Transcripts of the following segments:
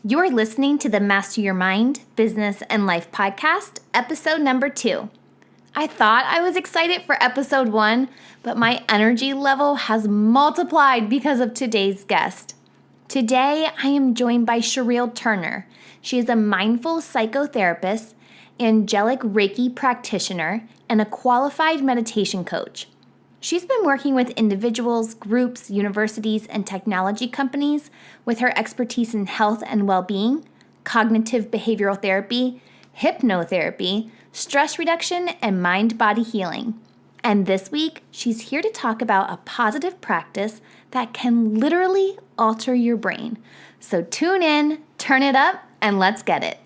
You're listening to the Master Your Mind, Business, and Life podcast, episode number 2. I thought I was excited for episode 1, but my energy level has multiplied because of today's guest. Today, I am joined by Sherile Turner. She is a mindful psychotherapist, Angelic Reiki practitioner, and a qualified meditation coach. She's been working with individuals, groups, universities, and technology companies with her expertise in health and well-being, cognitive behavioral therapy, hypnotherapy, stress reduction, and mind-body healing. And this week, she's here to talk about a positive practice that can literally alter your brain. So tune in, turn it up, and let's get it.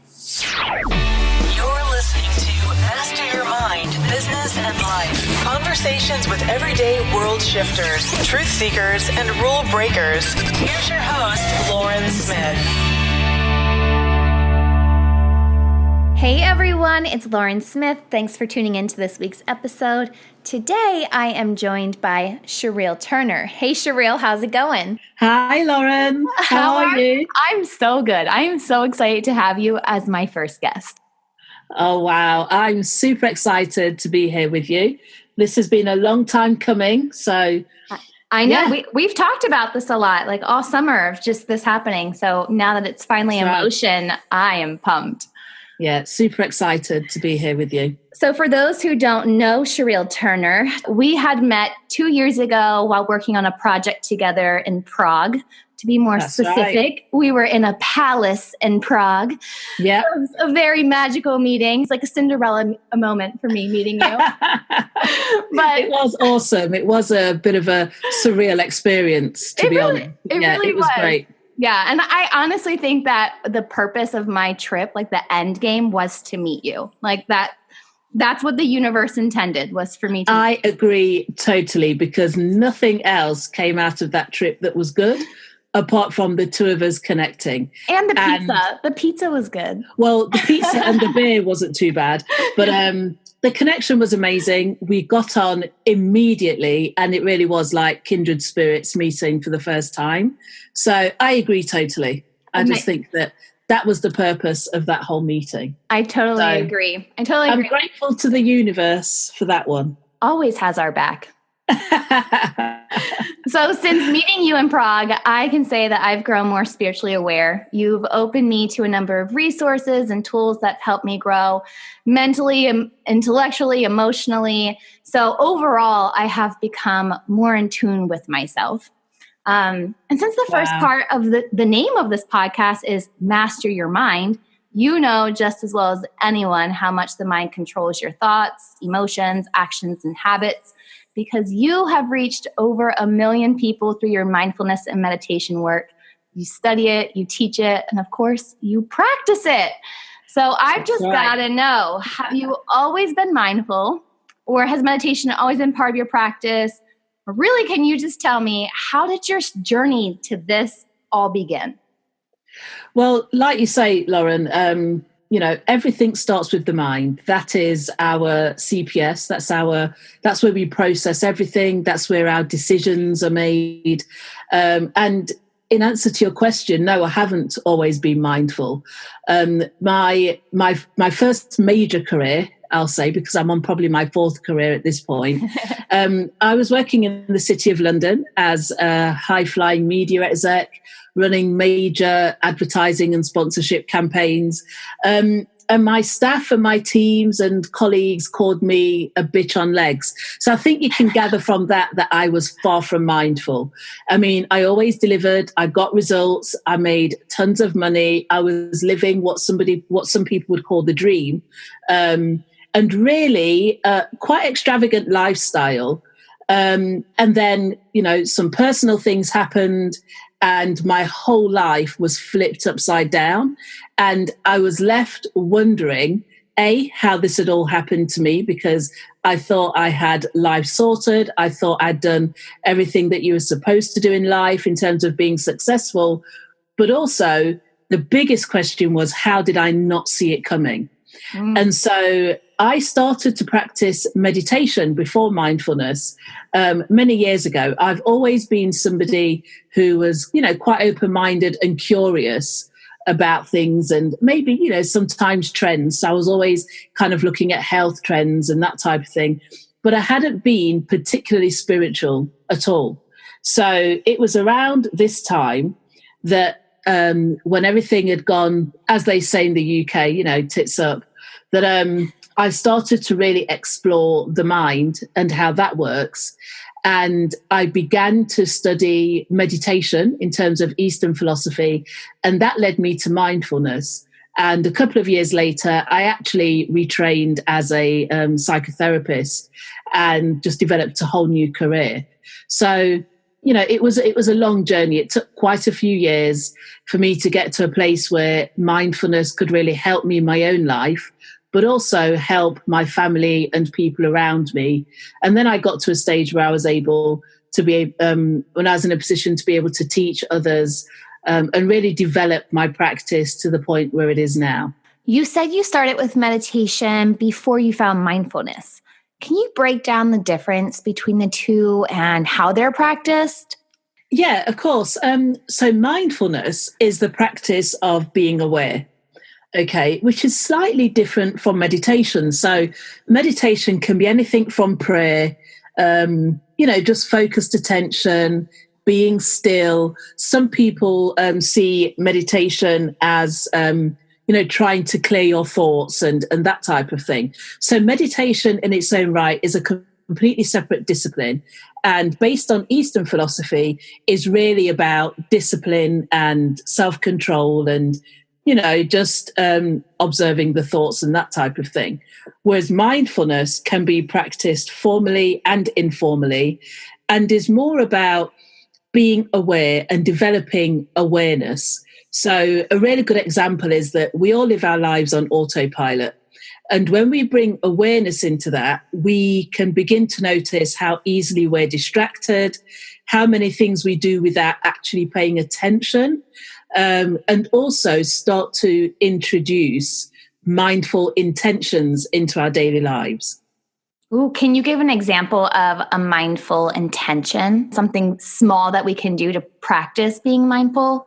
You're listening to Master Your Mind, Business and Life. Conversations with everyday world shifters, truth seekers, and rule breakers. Here's your host, Lauren Smith. Hey everyone, it's Lauren Smith. Thanks for tuning in to this week's episode. Today I am joined by Sherile Turner. Hey Sherile, how's it going? Hi Lauren, how are you? I'm so good. I am so excited to have you as my first guest. Oh wow, I'm super excited to be here with you. This has been a long time coming, so I know we've talked about this a lot, like all summer of just this happening. So now that it's finally in motion, I am pumped. Yeah, super excited to be here with you. So for those who don't know Sherile Turner, we had met 2 years ago while working on a project together in Prague. To be more specific, we were in a palace in Prague. Yeah. It was a very magical meeting. It's like a Cinderella moment for me meeting you. But it was awesome. It was a bit of a surreal experience, to be honest. It was great. Yeah, and I honestly think that the purpose of my trip, like the end game, was to meet you. Like that's what the universe intended, was for me to I agree totally, because nothing else came out of that trip that was good, apart from the two of us connecting. And the pizza. The pizza was good. Well, the pizza and the beer wasn't too bad, but the connection was amazing. We got on immediately, and it really was like kindred spirits meeting for the first time. So I agree totally. I just think that was the purpose of that whole meeting. I totally agree. I'm grateful to the universe for that one. Always has our back. So since meeting you in Prague, I can say that I've grown more spiritually aware. You've opened me to a number of resources and tools that help me grow mentally, intellectually, emotionally. So overall, I have become more in tune with myself. And since the first part of the name of this podcast is Master Your Mind, you know just as well as anyone how much the mind controls your thoughts, emotions, actions, and habits, because you have reached over 1 million people through your mindfulness and meditation work. You study it, you teach it, and of course, you practice it. So I've just got to know, have you always been mindful, or has meditation always been part of your practice? Or really, can you just tell me, how did your journey to all begin? Well, like you say, Lauren, everything starts with the mind. That is our CPS. That's where we process everything. That's where our decisions are made. And in answer to your question, no, I haven't always been mindful. My first major career, I'll say, because I'm on probably my 4th career at this point. I was working in the City of London as a high-flying media exec, running major advertising and sponsorship campaigns. And my staff and my teams and colleagues called me a bitch on legs. So I think you can gather from that I was far from mindful. I mean, I always delivered. I got results. I made tons of money. I was living what some people would call the dream. And really quite extravagant lifestyle. And then, some personal things happened, and my whole life was flipped upside down. And I was left wondering, how this had all happened to me, because I thought I had life sorted. I thought I'd done everything that you were supposed to do in life in terms of being successful. But also, the biggest question was, how did I not see it coming? And so I started to practice meditation before mindfulness many years ago. I've always been somebody who was, quite open-minded and curious. about things, and maybe, sometimes trends. So I was always kind of looking at health trends and that type of thing. But I hadn't been particularly spiritual at all. So it was around this time that when everything had gone, as they say in the UK, tits up, that I started to really explore the mind and how that works. And I began to study meditation in terms of Eastern philosophy, and that led me to mindfulness. And a couple of years later, I actually retrained as a psychotherapist and just developed a whole new career. So, it was a long journey. It took quite a few years for me to get to a place where mindfulness could really help me in my own life, but also help my family and people around me. And then I got to a stage where I was able to be, when I was in a position to be able to teach others and really develop my practice to the point where it is now. You said you started with meditation before you found mindfulness. Can you break down the difference between the two and how they're practiced? Yeah, of course. So mindfulness is the practice of being aware. Okay, which is slightly different from meditation. So meditation can be anything from prayer, just focused attention, being still. Some people see meditation as, trying to clear your thoughts and that type of thing. So meditation in its own right is a completely separate discipline. And based on Eastern philosophy, is really about discipline and self-control and just observing the thoughts and that type of thing. Whereas mindfulness can be practiced formally and informally and is more about being aware and developing awareness. So a really good example is that we all live our lives on autopilot. And when we bring awareness into that, we can begin to notice how easily we're distracted, how many things we do without actually paying attention. And also start to introduce mindful intentions into our daily lives. Ooh, can you give an example of a mindful intention, something small that we can do to practice being mindful?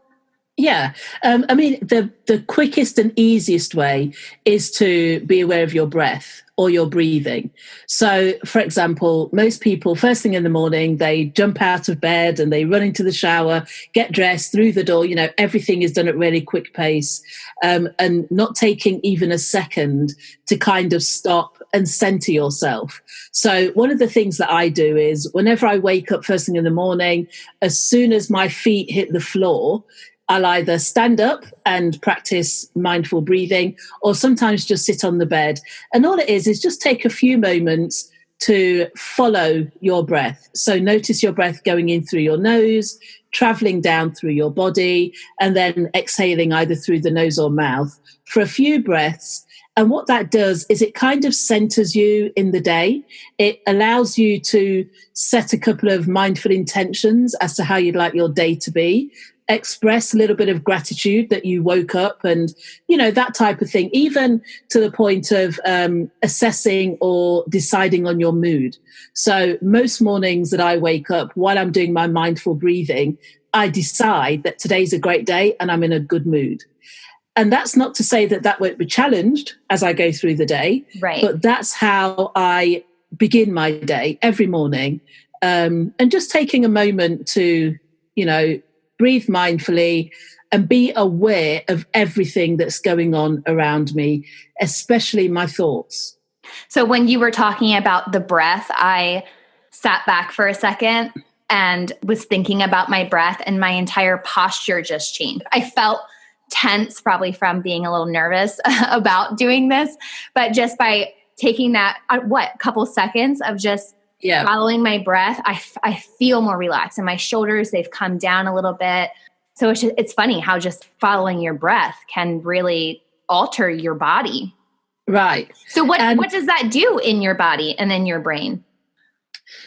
Yeah. The quickest and easiest way is to be aware of your breath or your breathing. So, for example, most people, first thing in the morning, they jump out of bed and they run into the shower, get dressed, through the door, everything is done at really quick pace, and not taking even a second to kind of stop and center yourself. So one of the things that I do is whenever I wake up first thing in the morning, as soon as my feet hit the floor, I'll either stand up and practice mindful breathing or sometimes just sit on the bed. And all it is just take a few moments to follow your breath. So notice your breath going in through your nose, traveling down through your body, and then exhaling either through the nose or mouth for a few breaths. And what that does is it kind of centers you in the day. It allows you to set a couple of mindful intentions as to how you'd like your day to be. Express a little bit of gratitude that you woke up and, that type of thing, even to the point of assessing or deciding on your mood. So most mornings that I wake up while I'm doing my mindful breathing, I decide that today's a great day and I'm in a good mood. And that's not to say that won't be challenged as I go through the day, right? But that's how I begin my day every morning. And just taking a moment to, breathe mindfully and be aware of everything that's going on around me, especially my thoughts. So when you were talking about the breath, I sat back for a second and was thinking about my breath, and my entire posture just changed. I felt tense, probably from being a little nervous about doing this, but just by taking that, couple seconds of just following my breath, I feel more relaxed, and my shoulders, they've come down a little bit. So it's funny how just following your breath can really alter your body. Right. So what does that do in your body and in your brain?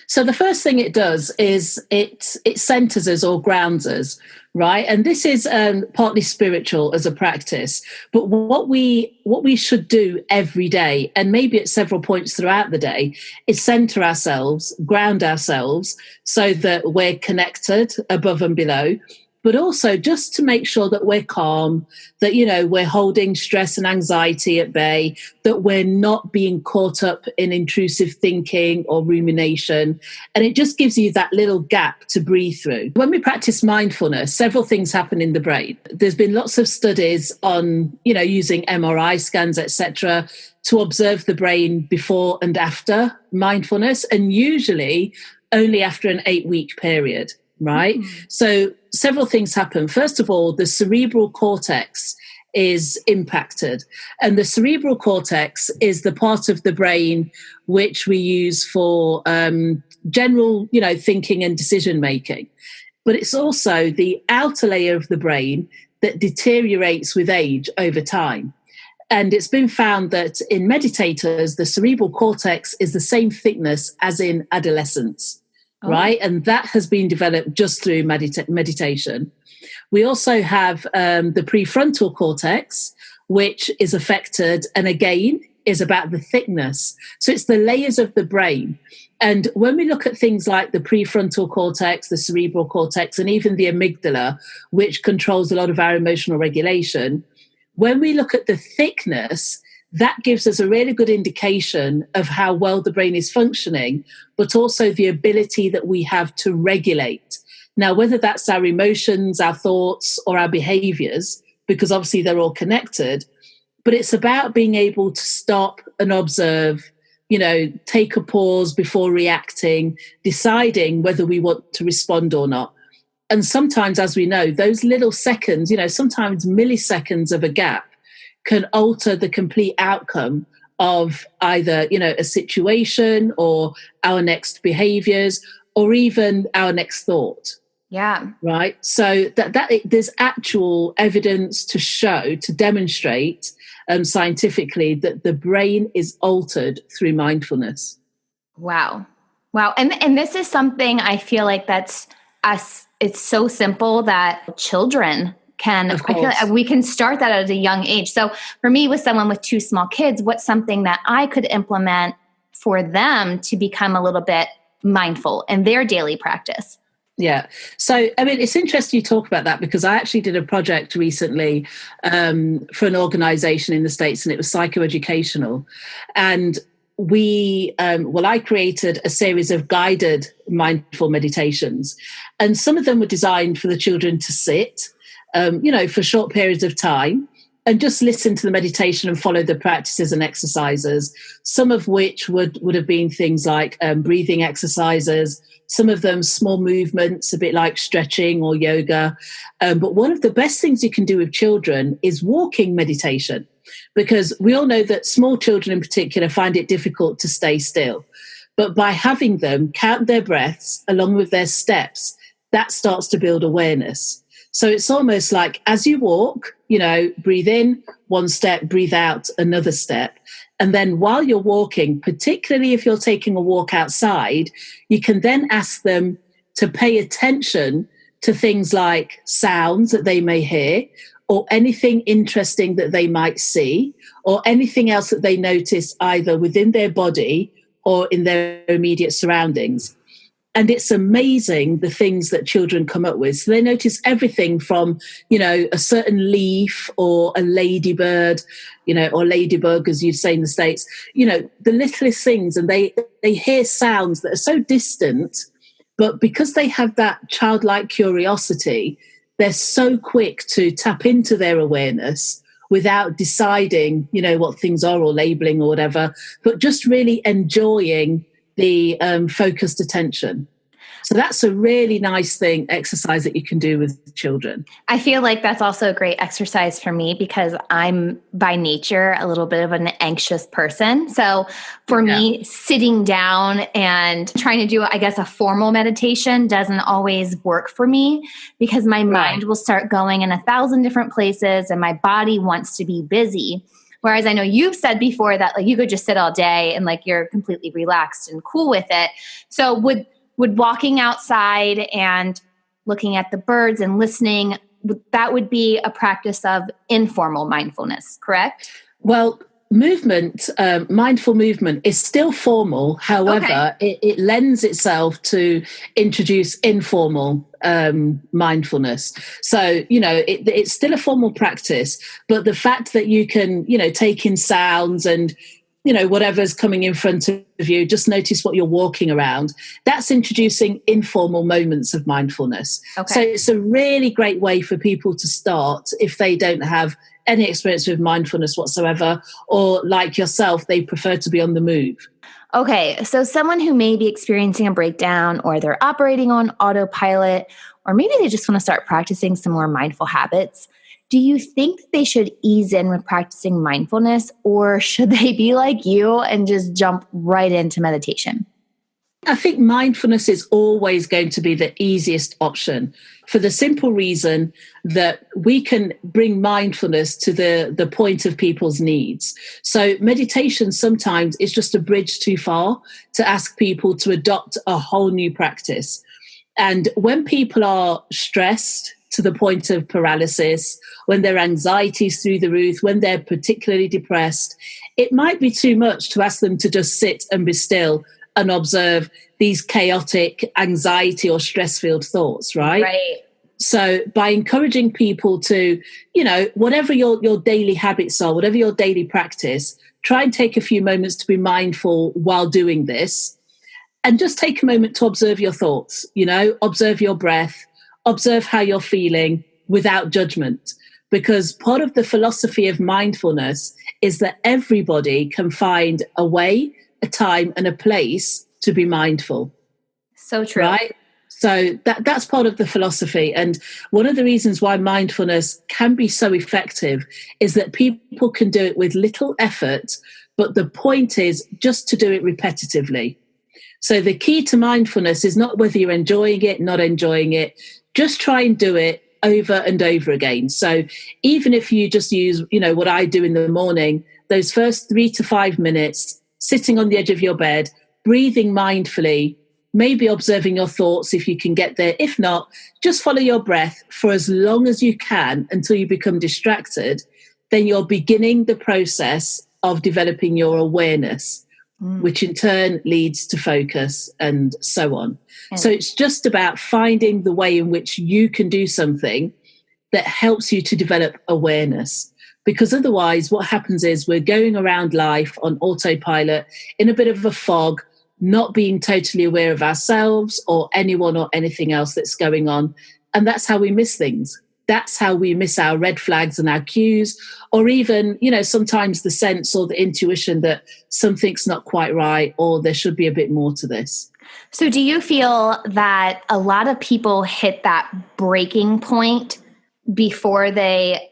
So the first thing it does is it centers us or grounds us, right? And this is partly spiritual as a practice. But what we should do every day, and maybe at several points throughout the day, is center ourselves, ground ourselves, so that we're connected above and below. but also just to make sure that we're calm, that, you know, we're holding stress and anxiety at bay, that we're not being caught up in intrusive thinking or rumination. And it just gives you that little gap to breathe through. When we practice mindfulness, several things happen in the brain. There's been lots of studies on, you know, using MRI scans, etc., to observe the brain before and after mindfulness, and usually only after an 8-week period. Right? So several things happen. First of all, the cerebral cortex is impacted. And the cerebral cortex is the part of the brain which we use for general, you know, thinking and decision making. But it's also the outer layer of the brain that deteriorates with age over time. And it's been found that in meditators, the cerebral cortex is the same thickness as in adolescence. Right. And that has been developed just through meditation. We also have the prefrontal cortex, which is affected, and again, is about the thickness. So it's the layers of the brain. And when we look at things like the prefrontal cortex, the cerebral cortex, and even the amygdala, which controls a lot of our emotional regulation, when we look at the thickness, that gives us a really good indication of how well the brain is functioning, but also the ability that we have to regulate. Now, whether that's our emotions, our thoughts, or our behaviors, because obviously they're all connected, but it's about being able to stop and observe, you know, take a pause before reacting, deciding whether we want to respond or not. And sometimes, as we know, those little seconds, you know, sometimes milliseconds of a gap can alter the complete outcome of either, you know, a situation or our next behaviors or even our next thought. Yeah. Right. So that there's actual evidence to show, to demonstrate scientifically that the brain is altered through mindfulness. Wow. Wow. And this is something I feel like that's us. It's so simple that children can, I feel like we can start that at a young age. So for me, with someone with 2 small kids, what's something that I could implement for them to become a little bit mindful in their daily practice? Yeah. So, I mean, it's interesting you talk about that, because I actually did a project recently for an organization in the States, and it was psychoeducational. And I created a series of guided mindful meditations, and some of them were designed for the children to sit, you know, for short periods of time and just listen to the meditation and follow the practices and exercises, some of which would have been things like breathing exercises, some of them small movements, a bit like stretching or yoga. But one of the best things you can do with children is walking meditation, because we all know that small children in particular find it difficult to stay still. But by having them count their breaths along with their steps, that starts to build awareness. So it's almost like as you walk, you know, breathe in 1 step, breathe out another step. And then while you're walking, particularly if you're taking a walk outside, you can then ask them to pay attention to things like sounds that they may hear, or anything interesting that they might see, or anything else that they notice either within their body or in their immediate surroundings. And it's amazing the things that children come up with. So they notice everything from, you know, a certain leaf or a ladybird, you know, or ladybug, as you'd say in the States, you know, the littlest things. And they hear sounds that are so distant, but because they have that childlike curiosity, they're so quick to tap into their awareness without deciding, you know, what things are or labeling or whatever, but just really enjoying the focused attention. So that's a really nice exercise that you can do with children. I feel like that's also a great exercise for me, because I'm by nature a little bit of an anxious person. So for me, sitting down and trying to do, I guess, a formal meditation doesn't always work for me, because my mind will start going in 1,000 different places and my body wants to be busy. Whereas I know you've said before that like you could just sit all day and like you're completely relaxed and cool with it. So would walking outside and looking at the birds and listening, that would be a practice of informal mindfulness, correct? Well, movement, mindful movement is still formal. However, it lends itself to introduce informal mindfulness. So, it's still a formal practice, but the fact that you can, take in sounds and, whatever's coming in front of you, just notice what you're walking around. That's introducing informal moments of mindfulness. So it's a really great way for people to start if they don't have any experience with mindfulness whatsoever, or like yourself, they prefer to be on the move. Okay, so someone who may be experiencing a breakdown, or they're operating on autopilot, or maybe they just want to start practicing some more mindful habits. Do you think they should ease in with practicing mindfulness, or should they be like you and just jump right into meditation? I think mindfulness is always going to be the easiest option, for the simple reason that we can bring mindfulness to the point of people's needs. So meditation sometimes is just a bridge too far to ask people to adopt a whole new practice. And when people are stressed to the point of paralysis, when their anxiety is through the roof, when they're particularly depressed, it might be too much to ask them to just sit and be still and observe these chaotic anxiety or stress-filled thoughts, right? Right. So by encouraging people to, whatever your daily habits are, whatever your daily practice, try and take a few moments to be mindful while doing this, and just take a moment to observe your thoughts, observe your breath, observe how you're feeling without judgment. Because part of the philosophy of mindfulness is that everybody can find a way, a time, and a place to be mindful. So true. Right? So that's part of the philosophy. And one of the reasons why mindfulness can be so effective is that people can do it with little effort, but the point is just to do it repetitively. So the key to mindfulness is not whether you're enjoying it, not enjoying it, just try and do it over and over again. So even if you just use, what I do in the morning, those first 3 to 5 minutes, sitting on the edge of your bed, breathing mindfully, maybe observing your thoughts if you can get there. If not, just follow your breath for as long as you can until you become distracted. Then you're beginning the process of developing your awareness, which in turn leads to focus and so on. So it's just about finding the way in which you can do something that helps you to develop awareness. Because otherwise what happens is we're going around life on autopilot in a bit of a fog, not being totally aware of ourselves or anyone or anything else that's going on. And that's how we miss things. That's how we miss our red flags and our cues, or even, sometimes the sense or the intuition that something's not quite right, or there should be a bit more to this. So do you feel that a lot of people hit that breaking point before they,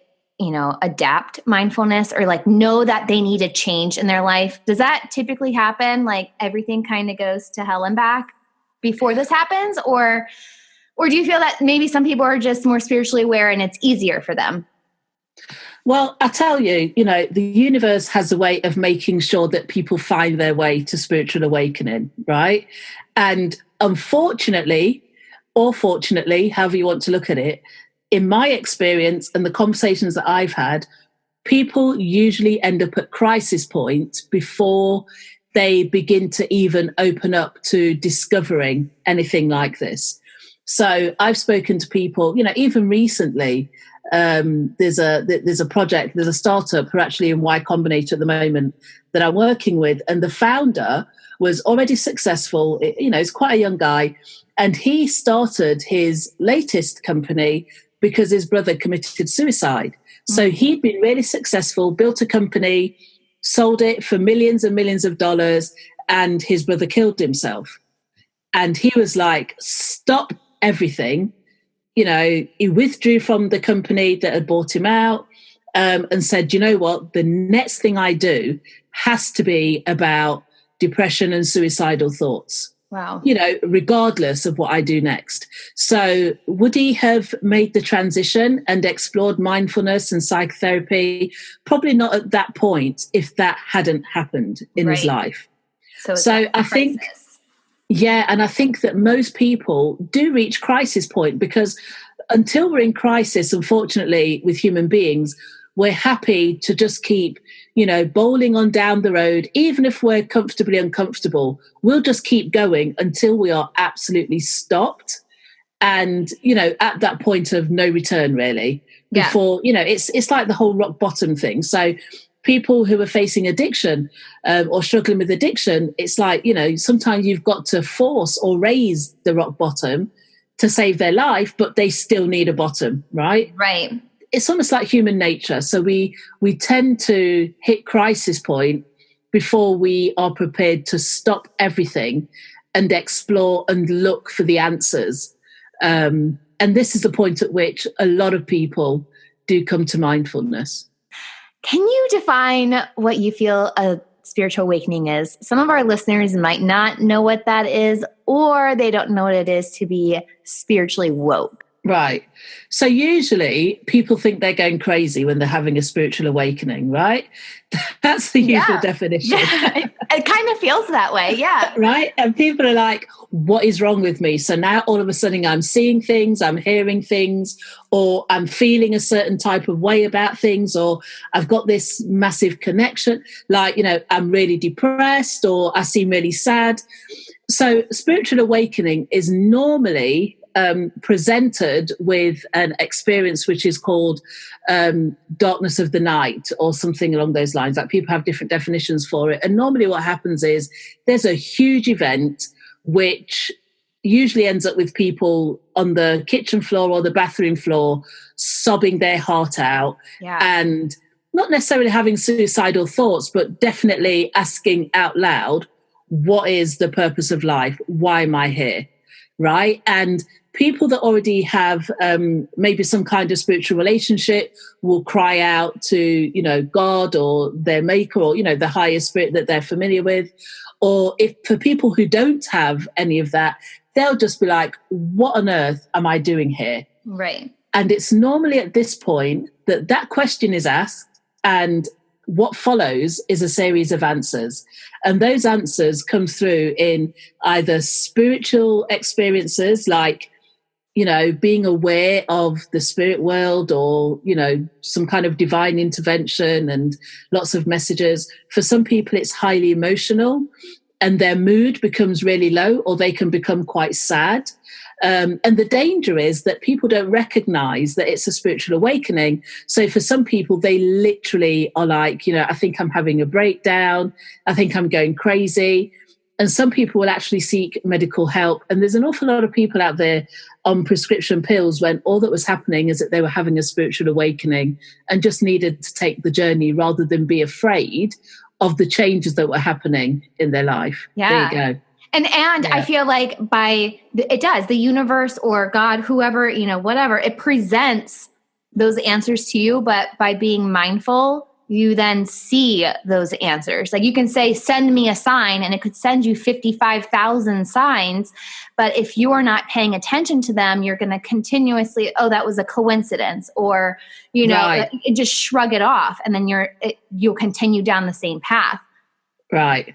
adapt mindfulness, or know that they need a change in their life? Does that typically happen? Like everything kind of goes to hell and back before this happens? Or do you feel that maybe some people are just more spiritually aware and it's easier for them? Well, I tell you, the universe has a way of making sure that people find their way to spiritual awakening, right? And unfortunately, or fortunately, however you want to look at it, in my experience and the conversations that I've had, people usually end up at crisis point before they begin to even open up to discovering anything like this. So I've spoken to people, even recently, there's a project, there's a startup who are actually in Y Combinator at the moment that I'm working with. And the founder was already successful. He's quite a young guy. And he started his latest company because his brother committed suicide. So he'd been really successful, built a company, sold it for millions and millions of dollars, and his brother killed himself. And he was like, stop everything. He withdrew from the company that had bought him out, and said, you know what, the next thing I do has to be about depression and suicidal thoughts. Wow. Regardless of what I do next. So would he have made the transition and explored mindfulness and psychotherapy? Probably not at that point if that hadn't happened in his life. So I think, and I think that most people do reach crisis point, because until we're in crisis, unfortunately, with human beings, we're happy to just keep, bowling on down the road, even if we're comfortably uncomfortable, we'll just keep going until we are absolutely stopped. And, at that point of no return, really, before, it's like the whole rock bottom thing. So people who are facing addiction or struggling with addiction, it's like, sometimes you've got to force or raise the rock bottom to save their life, but they still need a bottom, right? Right. It's almost like human nature. So we tend to hit crisis point before we are prepared to stop everything and explore and look for the answers. And this is the point at which a lot of people do come to mindfulness. Can you define what you feel a spiritual awakening is? Some of our listeners might not know what that is, or they don't know what it is to be spiritually woke. Right. So usually people think they're going crazy when they're having a spiritual awakening, right? That's the usual definition. Yeah. It kind of feels that way, yeah. Right? And people are like, what is wrong with me? So now all of a sudden I'm seeing things, I'm hearing things, or I'm feeling a certain type of way about things, or I've got this massive connection, like, I'm really depressed, or I seem really sad. So spiritual awakening is normally presented with an experience which is called darkness of the night or something along those lines. Like, people have different definitions for it. And normally what happens is there's a huge event which usually ends up with people on the kitchen floor or the bathroom floor sobbing their heart out, and not necessarily having suicidal thoughts, but definitely asking out loud, what is the purpose of life? Why am I here? Right? And people that already have maybe some kind of spiritual relationship will cry out to, God or their maker, or, the higher spirit that they're familiar with. Or if for people who don't have any of that, they'll just be like, what on earth am I doing here? Right. And it's normally at this point that question is asked, and what follows is a series of answers. And those answers come through in either spiritual experiences, like, being aware of the spirit world, or, some kind of divine intervention and lots of messages. For some people, it's highly emotional and their mood becomes really low, or they can become quite sad. And the danger is that people don't recognize that it's a spiritual awakening. So for some people, they literally are like, I think I'm having a breakdown. I think I'm going crazy. And some people will actually seek medical help. And there's an awful lot of people out there on prescription pills when all that was happening is that they were having a spiritual awakening and just needed to take the journey rather than be afraid of the changes that were happening in their life. Yeah. There you go. And I feel like the universe or God, whoever, whatever, it presents those answers to you. But by being mindful, you then see those answers. Like, you can say, send me a sign, and it could send you 55,000 signs. But if you are not paying attention to them, you're going to continuously, that was a coincidence, or, Right. just shrug it off. And then you'll continue down the same path. Right.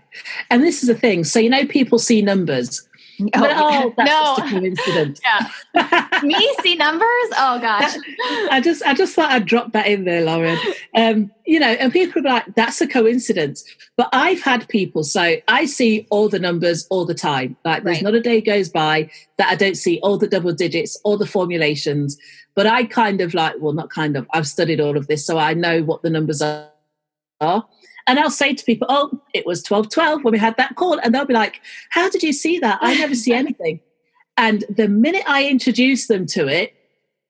And this is the thing. So, people see numbers. That's just a coincidence. Yeah. Me see numbers? Oh, gosh. I just thought I'd drop that in there, Lauren. And people are like, that's a coincidence. But I've had people, so I see all the numbers all the time. Like, there's not a day goes by that I don't see all the double digits, all the formulations. But I I've studied all of this, so I know what the numbers are. And I'll say to people, it was 12:12 when we had that call. And they'll be like, how did you see that? I never see anything. And the minute I introduce them to it,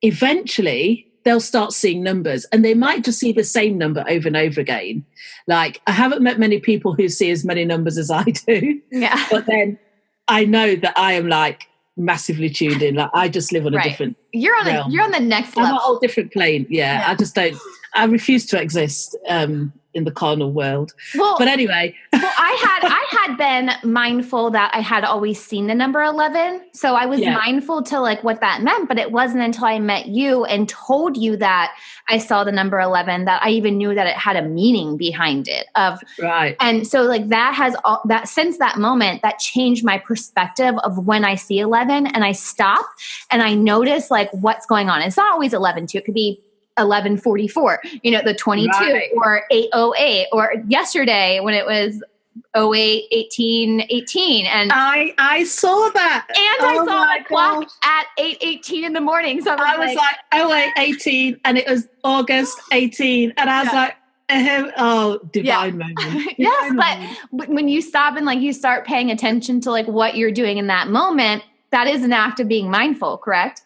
eventually they'll start seeing numbers. And they might just see the same number over and over again. Like, I haven't met many people who see as many numbers as I do. Yeah. But then I know that I am like massively tuned in. Like, I just live on a different realm. You're on the next level. I'm on a whole different plane. Yeah. I refuse to exist in the carnal world. But anyway. I had been mindful that I had always seen the number 11. So I was mindful to like what that meant, but it wasn't until I met you and told you that I saw the number 11 that I even knew that it had a meaning behind it. And so like that since that moment, that changed my perspective of when I see 11, and I stop and I notice like what's going on. It's not always 11 too. It could be 11:44, the 22 Right. or 8:08, or yesterday when it was 08:18:18. And I saw that. I saw my clock at 8:18 in the morning. So I was like 08:18, and it was August 18. And I was like, divine moment. Yes, but when you stop and you start paying attention to what you're doing in that moment, that is an act of being mindful, correct?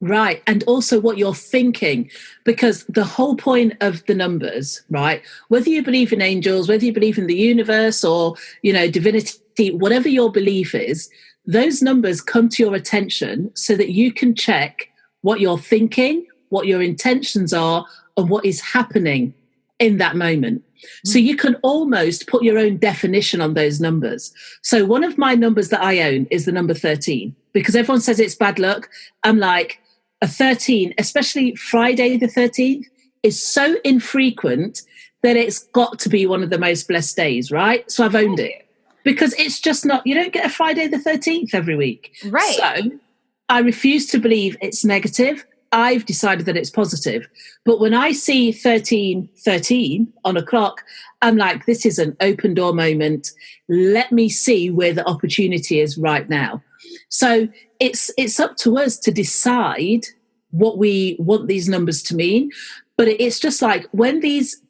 Right. And also what you're thinking, because the whole point of the numbers, right, whether you believe in angels, whether you believe in the universe or, divinity, whatever your belief is, those numbers come to your attention so that you can check what you're thinking, what your intentions are, and what is happening in that moment. So you can almost put your own definition on those numbers. So one of my numbers that I own is the number 13, because everyone says it's bad luck. I'm like, a 13, especially Friday the 13th, is so infrequent that it's got to be one of the most blessed days, right? So I've owned it, because it's just not, you don't get a Friday the 13th every week. Right. So I refuse to believe it's negative. I've decided that it's positive. But when I see 13:13 on a clock, I'm like, this is an open door moment. Let me see where the opportunity is right now. So it's up to us to decide what we want these numbers to mean. But it's just like when these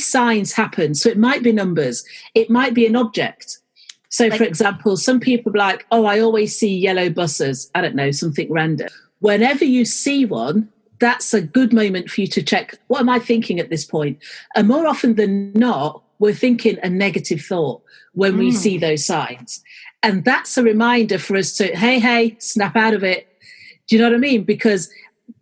signs happen, so it might be numbers, it might be an object. So for example, some people are like, I always see yellow buses. I don't know, something random. Whenever you see one, that's a good moment for you to check, what am I thinking at this point? And more often than not, we're thinking a negative thought when we see those signs. And that's a reminder for us to, hey, snap out of it. Do you know what I mean? Because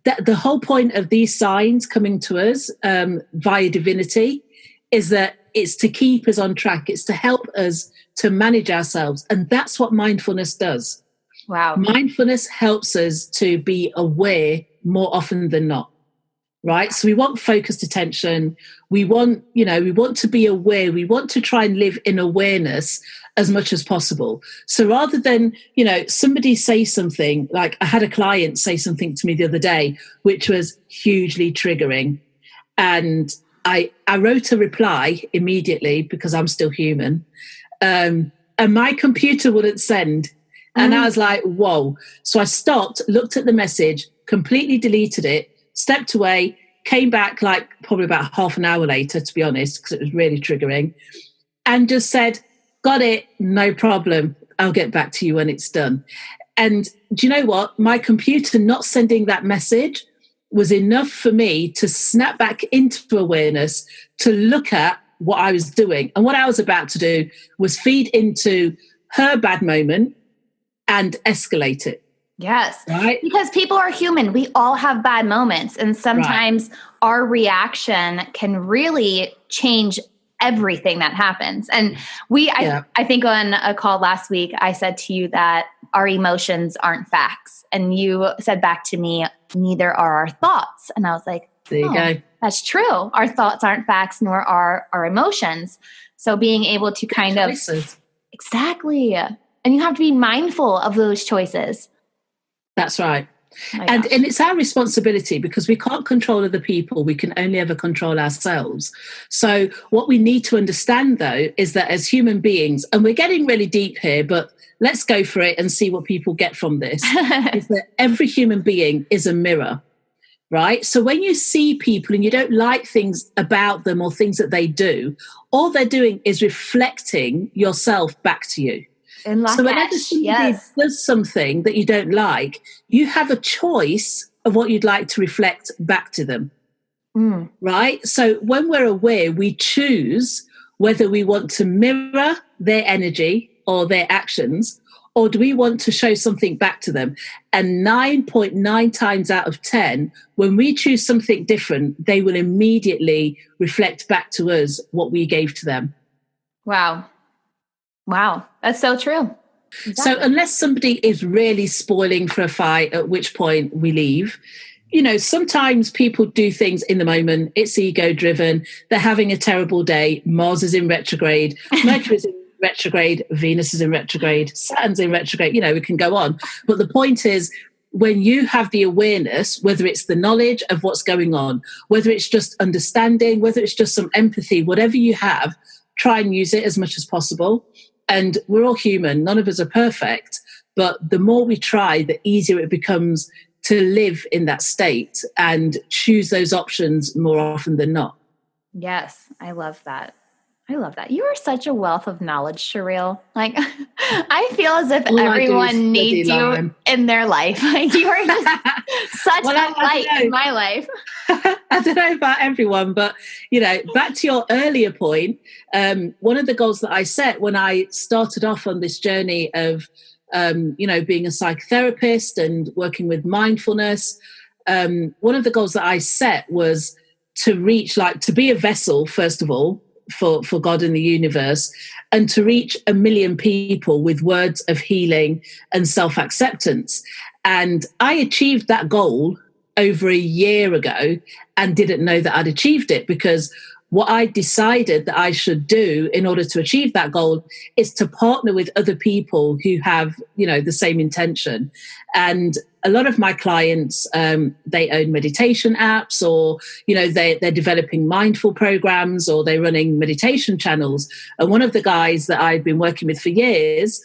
the whole point of these signs coming to us via divinity is that it's to keep us on track. It's to help us to manage ourselves. And that's what mindfulness does. Wow. Mindfulness helps us to be aware more often than not, right? So we want focused attention. We want to be aware. We want to try and live in awareness as much as possible. So rather than, somebody say something, like I had a client say something to me the other day, which was hugely triggering. And I wrote a reply immediately because I'm still human. And my computer wouldn't send. And I was like, whoa. So I stopped, looked at the message, completely deleted it, stepped away, came back probably about half an hour later, to be honest, because it was really triggering, and just said, got it, no problem. I'll get back to you when it's done. And do you know what? My computer not sending that message was enough for me to snap back into awareness, to look at what I was doing. And what I was about to do was feed into her bad moment and escalate it. Yes. Right? Because people are human. We all have bad moments. And sometimes our reaction can really change everything that happens. And I think on a call last week, I said to you that our emotions aren't facts. And you said back to me, neither are our thoughts. And I was like, there you go. That's true. Our thoughts aren't facts, nor are our emotions. So being able to kind choices. Exactly. And you have to be mindful of those choices. That's right. And it's our responsibility, because we can't control other people. We can only ever control ourselves. So what we need to understand, though, is that as human beings, and we're getting really deep here, but let's go for it and see what people get from this, is that every human being is a mirror, right? So when you see people and you don't like things about them or things that they do, all they're doing is reflecting yourself back to you. So whenever somebody does something that you don't like, you have a choice of what you'd like to reflect back to them, right? So when we're aware, we choose whether we want to mirror their energy or their actions, or do we want to show something back to them? And 9.9 times out of 10, when we choose something different, they will immediately reflect back to us what we gave to them. Wow, that's so true. Exactly. So unless somebody is really spoiling for a fight, at which point we leave, sometimes people do things in the moment. It's ego driven. They're having a terrible day. Mars is in retrograde. Mercury is in retrograde. Venus is in retrograde. Saturn's in retrograde. We can go on. But the point is, when you have the awareness, whether it's the knowledge of what's going on, whether it's just understanding, whether it's just some empathy, whatever you have, try and use it as much as possible. And we're all human. None of us are perfect. But the more we try, the easier it becomes to live in that state and choose those options more often than not. Yes, I love that. I love that. You are such a wealth of knowledge, Sherile. Like, I feel as if everyone needs you in their life. Like, you are just such a light in my life. I don't know about everyone, but, back to your earlier point, one of the goals that I set when I started off on this journey of, being a psychotherapist and working with mindfulness, one of the goals that I set was to reach, to be a vessel, first of all, for God and the universe, and to reach 1 million people with words of healing and self-acceptance. And I achieved that goal over a year ago and didn't know that I'd achieved it, because what I decided that I should do in order to achieve that goal is to partner with other people who have, the same intention. And a lot of my clients, they own meditation apps, or, they're developing mindful programs, or they're running meditation channels. And one of the guys that I've been working with for years,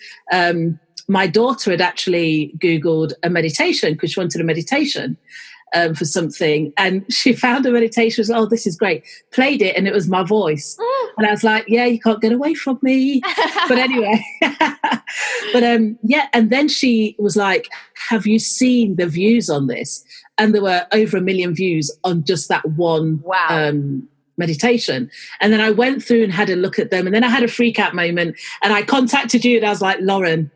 my daughter had actually Googled a meditation because she wanted a meditation. For something, and she found a meditation. Was, oh, this is great. Played it, and it was my voice, and I was like, "Yeah, you can't get away from me." But anyway, and then she was like, "Have you seen the views on this?" And there were over 1 million views on just that one meditation. And then I went through and had a look at them, and then I had a freak out moment, and I contacted you, and I was like, "Lauren,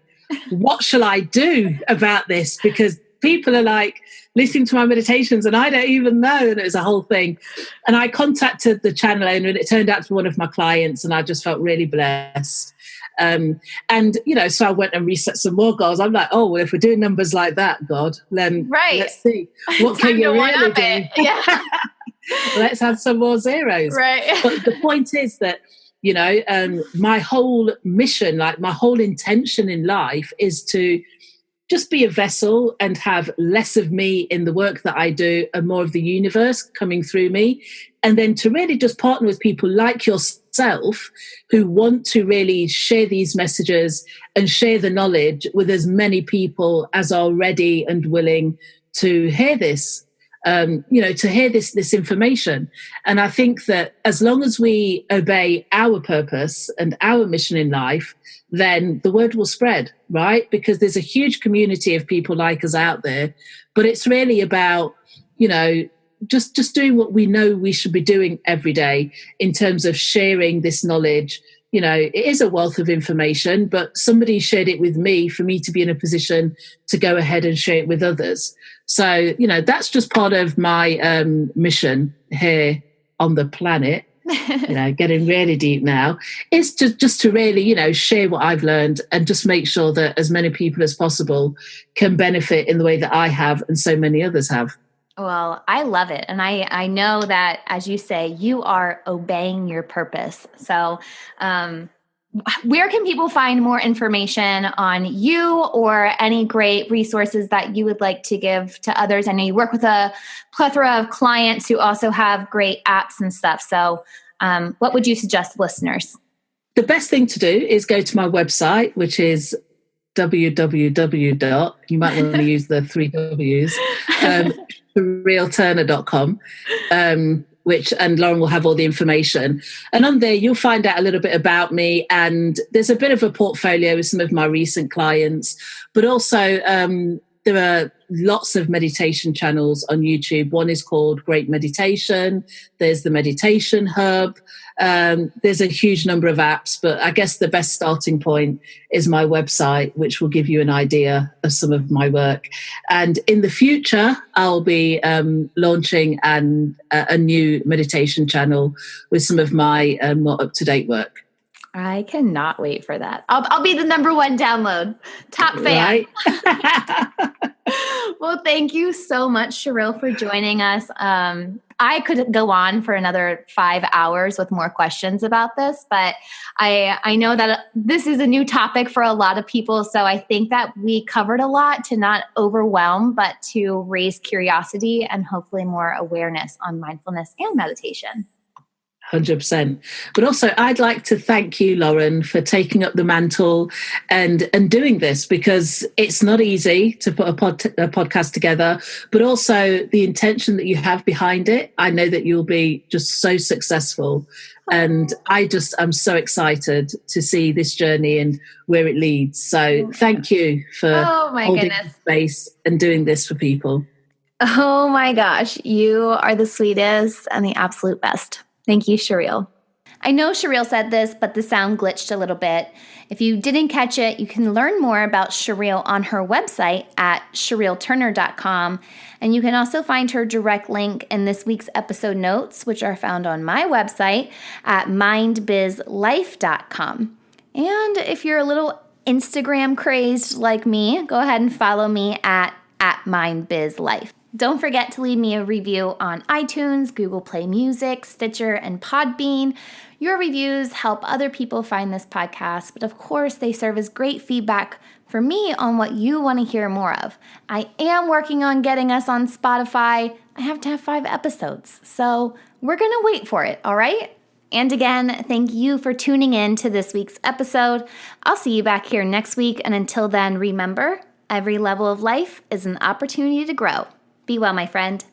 what shall I do about this?" Because people are like listening to my meditations and I don't even know. And it was a whole thing. And I contacted the channel owner, and it turned out to be one of my clients, and I just felt really blessed. So I went and reset some more goals. I'm like, oh, well, if we're doing numbers like that, God, then let's see. What can you really do? Yeah. Let's have some more zeros. Right. But the point is that, my whole mission, my whole intention in life is to just be a vessel and have less of me in the work that I do and more of the universe coming through me. And then to really just partner with people like yourself who want to really share these messages and share the knowledge with as many people as are ready and willing to hear this, to hear this information. And I think that as long as we obey our purpose and our mission in life, then the word will spread, right? Because there's a huge community of people like us out there, but it's really about, just doing what we know we should be doing every day in terms of sharing this knowledge. It is a wealth of information, but somebody shared it with me for me to be in a position to go ahead and share it with others. So, that's just part of my mission here on the planet. Getting really deep now. It's just to really, share what I've learned and just make sure that as many people as possible can benefit in the way that I have and so many others have. Well, I love it. And I know that, as you say, you are obeying your purpose. So where can people find more information on you or any great resources that you would like to give to others? I know you work with a plethora of clients who also have great apps and stuff. So what would you suggest listeners? The best thing to do is go to my website, which is www. You might want to use the 3 W's, SherileTurner.com, and Lauren will have all the information. And on there, you'll find out a little bit about me. And there's a bit of a portfolio with some of my recent clients, but also there are lots of meditation channels on YouTube. One is called Great Meditation. There's the Meditation Hub. There's a huge number of apps, but I guess the best starting point is my website, which will give you an idea of some of my work. And in the future, I'll be launching a new meditation channel with some of my more up-to-date work. I cannot wait for that. I'll be the number one download. Top fan. Right? Well, thank you so much, Sherile, for joining us. I could go on for another 5 hours with more questions about this, but I know that this is a new topic for a lot of people. So I think that we covered a lot to not overwhelm, but to raise curiosity and hopefully more awareness on mindfulness and meditation. 100%. But also, I'd like to thank you, Lauren, for taking up the mantle and doing this, because it's not easy to put a podcast together, but also the intention that you have behind it. I know that you'll be just so successful. And I'm so excited to see this journey and where it leads. So thank you for holding space and doing this for people. Oh my gosh, you are the sweetest and the absolute best. Thank you, Sherile. I know Sherile said this, but the sound glitched a little bit. If you didn't catch it, you can learn more about Sherile on her website at sherileturner.com. And you can also find her direct link in this week's episode notes, which are found on my website at mindbizlife.com. And if you're a little Instagram crazed like me, go ahead and follow me at mindbizlife. Don't forget to leave me a review on iTunes, Google Play Music, Stitcher, and Podbean. Your reviews help other people find this podcast, but of course, they serve as great feedback for me on what you want to hear more of. I am working on getting us on Spotify. I have to have 5 episodes, so we're going to wait for it, all right? And again, thank you for tuning in to this week's episode. I'll see you back here next week, and until then, remember, every level of life is an opportunity to grow. Be well, my friend.